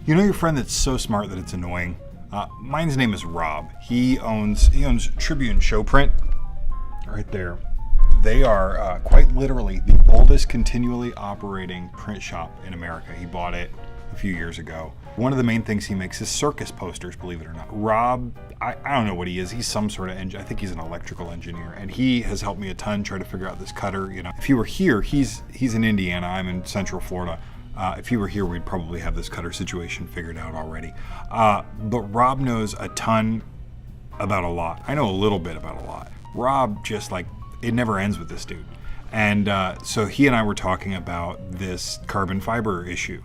You know your friend that's so smart that it's annoying? Mine's name is Rob. He owns Tribune Show Print, right there. They are quite literally the oldest continually operating print shop in America. He bought it a few years ago. One of the main things he makes is circus posters, believe it or not. Rob, I don't know what he is. He's some sort of I think he's an electrical engineer, and he has helped me a ton try to figure out this cutter. You know, if he were here, he's in Indiana. I'm in Central Florida. If he were here, we'd probably have this cutter situation figured out already. But Rob knows a ton about a lot. I know a little bit about a lot. Rob just it never ends with this dude. And so he and I were talking about this carbon fiber issue,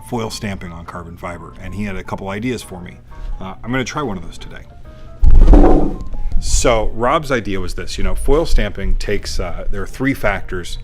foil stamping on carbon fiber. And he had a couple ideas for me. I'm going to try one of those today. So Rob's idea was this, foil stamping takes, there are three factors.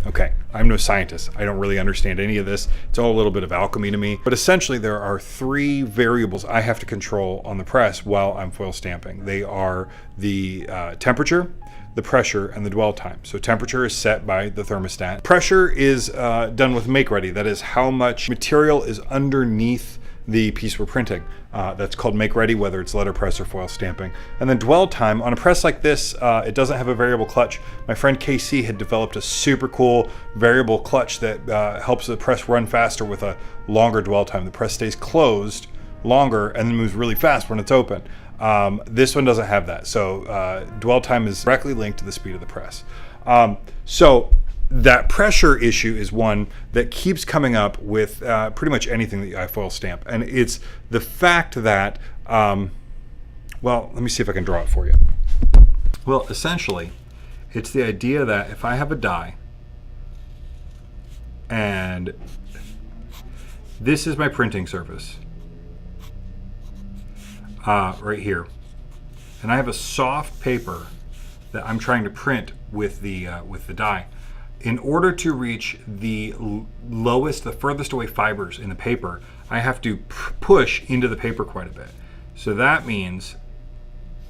Okay, I'm no scientist. I don't really understand any of this. It's all a little bit of alchemy to me. But essentially, there are three variables I have to control on the press while I'm foil stamping. They are the temperature, the pressure, and the dwell time. So temperature is set by the thermostat. Pressure is done with make ready. That is how much material is underneath the piece we're printing. That's called make ready, whether it's letterpress or foil stamping. And then dwell time, on a press like this, it doesn't have a variable clutch. My friend KC had developed a super cool variable clutch that helps the press run faster with a longer dwell time. The press stays closed longer and then moves really fast when it's open. This one doesn't have that. So dwell time is directly linked to the speed of the press. So that pressure issue is one that keeps coming up with pretty much anything that I foil stamp. And it's the fact that, well, let me see if I can draw it for you. Well, essentially, it's the idea that if I have a die, and this is my printing surface, right here, and I have a soft paper that I'm trying to print with the die. In order to reach the lowest, the furthest away fibers in the paper, I have to push into the paper quite a bit. So that means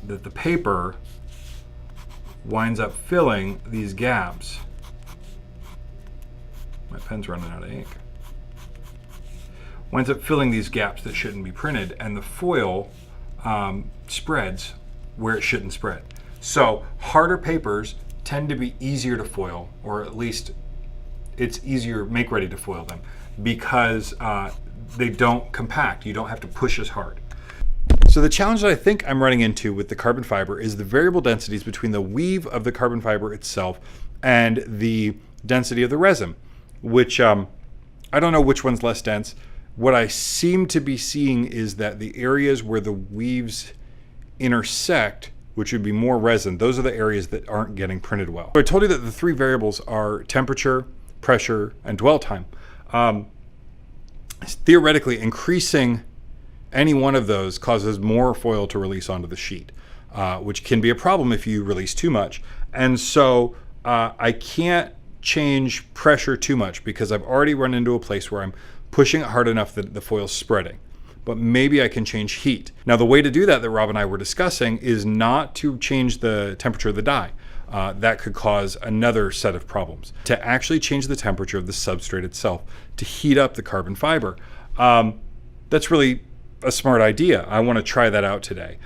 that the paper winds up filling these gaps. My pen's running out of ink. Winds up filling these gaps that shouldn't be printed, and the foil spreads where it shouldn't spread. So harder papers tend to be easier to foil, or at least it's easier make ready to foil them, because they don't compact. You don't have to push as hard. So the challenge that I think I'm running into with the carbon fiber is the variable densities between the weave of the carbon fiber itself and the density of the resin, which I don't know which one's less dense. What I seem to be seeing is that the areas where the weaves intersect, which would be more resin, those are the areas that aren't getting printed well. So I told you that the three variables are temperature, pressure, and dwell time. Theoretically, increasing any one of those causes more foil to release onto the sheet, which can be a problem if you release too much. And so I can't change pressure too much because I've already run into a place where I'm pushing it hard enough that the foil's spreading. But maybe I can change heat. Now, the way to do that Rob and I were discussing is not to change the temperature of the die. That could cause another set of problems. To actually change the temperature of the substrate itself, to heat up the carbon fiber. That's really a smart idea. I want to try that out today.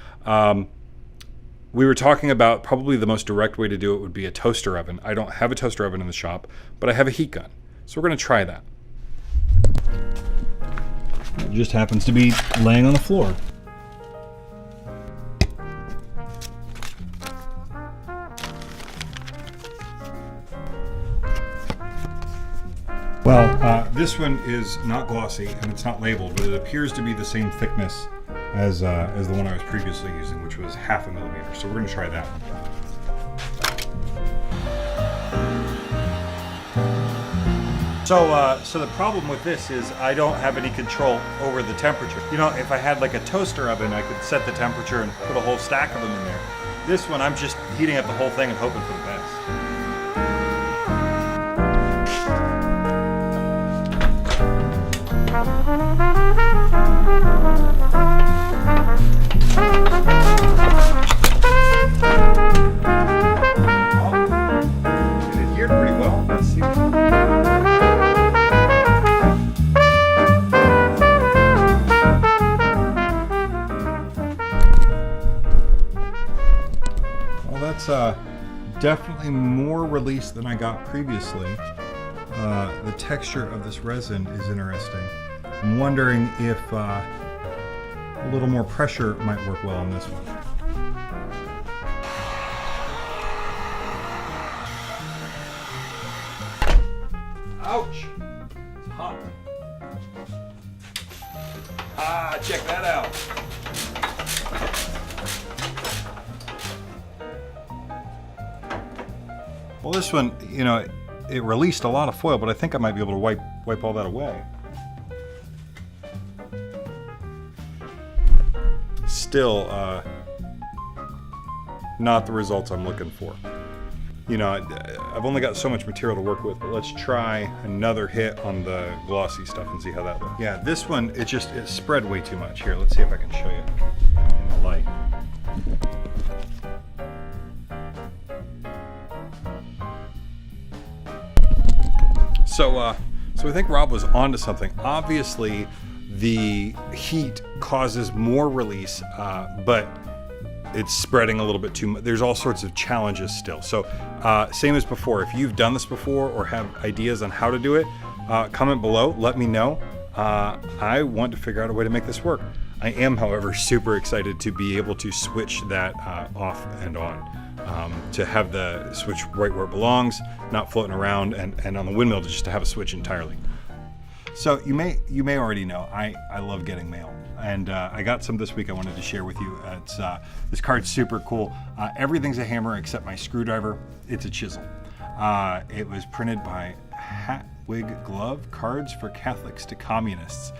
we were talking about probably the most direct way to do it would be a toaster oven. I don't have a toaster oven in the shop, but I have a heat gun. So we're going to try that. It just happens to be laying on the floor. Well, this one is not glossy and it's not labeled, but it appears to be the same thickness as the one I was previously using, which was 0.5 millimeter. So we're going to try that one. So the problem with this is I don't have any control over the temperature. You know, if I had like a toaster oven, I could set the temperature and put a whole stack of them in there. This one, I'm just heating up the whole thing and hoping for the best. It adhered pretty well. Let's see. Well, that's definitely more release than I got previously. The texture of this resin is interesting. I'm wondering if a little more pressure might work well on this one. Ouch! It's hot. Ah, check that out. Well, this one, you know, it released a lot of foil, but I think I might be able to wipe all that away. Still, not the results I'm looking for. You know, I've only got so much material to work with, but let's try another hit on the glossy stuff and see how that looks. Yeah, this one, it spread way too much. Here, let's see if I can show you in the light. So I think Rob was onto something. Obviously, the heat causes more release, but it's spreading a little bit too much. There's all sorts of challenges still. So same as before, if you've done this before or have ideas on how to do it, comment below, let me know. I want to figure out a way to make this work. I am, however, super excited to be able to switch that off and on. To have the switch right where it belongs, not floating around, and on the windmill just to have a switch entirely. So you may already know I love getting mail, and I got some this week I wanted to share with you. This card's super cool. Everything's a hammer except my screwdriver. It's a chisel. It was printed by Hat Wig Glove, Cards for Catholics to Communists.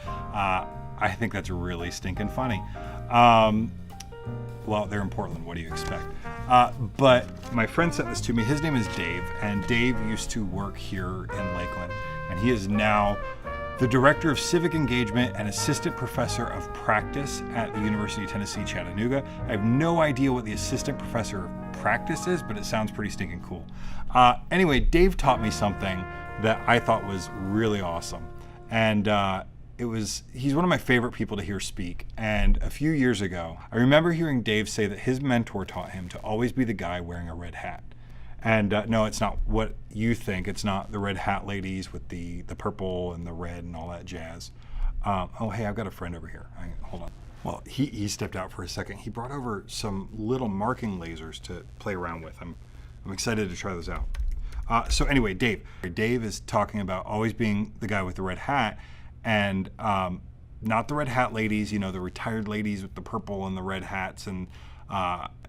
I think that's really stinking funny. Well, they're in Portland, what do you expect? But my friend sent this to me. His name is Dave, and Dave used to work here in Lakeland, and he is now the Director of Civic Engagement and Assistant Professor of Practice at the University of Tennessee, Chattanooga. I have no idea what the Assistant Professor of Practice is, but it sounds pretty stinking cool. Anyway, Dave taught me something that I thought was really awesome. And he's one of my favorite people to hear speak. And a few years ago, I remember hearing Dave say that his mentor taught him to always be the guy wearing a red hat. And no, it's not what you think. It's not the red hat ladies with the purple and the red and all that jazz. Oh, hey, I've got a friend over here. Hold on. Well, he stepped out for a second. He brought over some little marking lasers to play around with. I'm excited to try those out. So anyway, Dave is talking about always being the guy with the red hat, and not the red hat ladies, you know, the retired ladies with the purple and the red hats and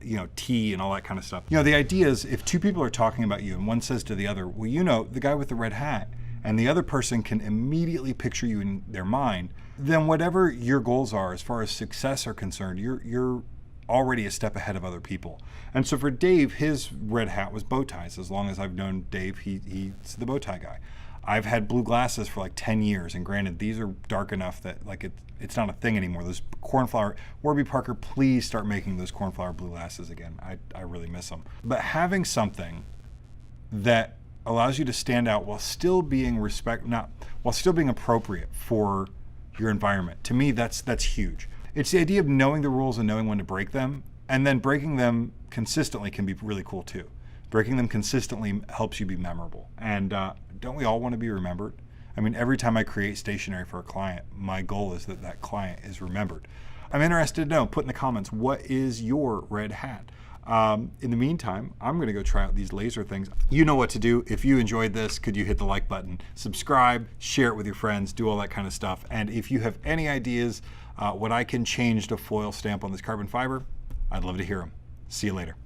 you know, tea and all that kind of stuff. You know, the idea is if two people are talking about you and one says to the other, well, you know, the guy with the red hat, and the other person can immediately picture you in their mind, then whatever your goals are as far as success are concerned, you're already a step ahead of other people. And so for Dave, his red hat was bow ties. As long as I've known Dave, he's the bow tie guy. I've had blue glasses for like 10 years, and granted, these are dark enough that like it's not a thing anymore. Those cornflower, Warby Parker, please start making those cornflower blue glasses again. I really miss them. But having something that allows you to stand out while still being while still being appropriate for your environment, to me, that's huge. It's the idea of knowing the rules and knowing when to break them, and then breaking them consistently can be really cool too. Breaking them consistently helps you be memorable. And don't we all want to be remembered? I mean, every time I create stationery for a client, my goal is that that client is remembered. I'm interested to know, put in the comments, what is your red hat? In the meantime, I'm going to go try out these laser things. You know what to do. If you enjoyed this, could you hit the like button, subscribe, share it with your friends, do all that kind of stuff. And if you have any ideas what I can change to foil stamp on this carbon fiber, I'd love to hear them. See you later.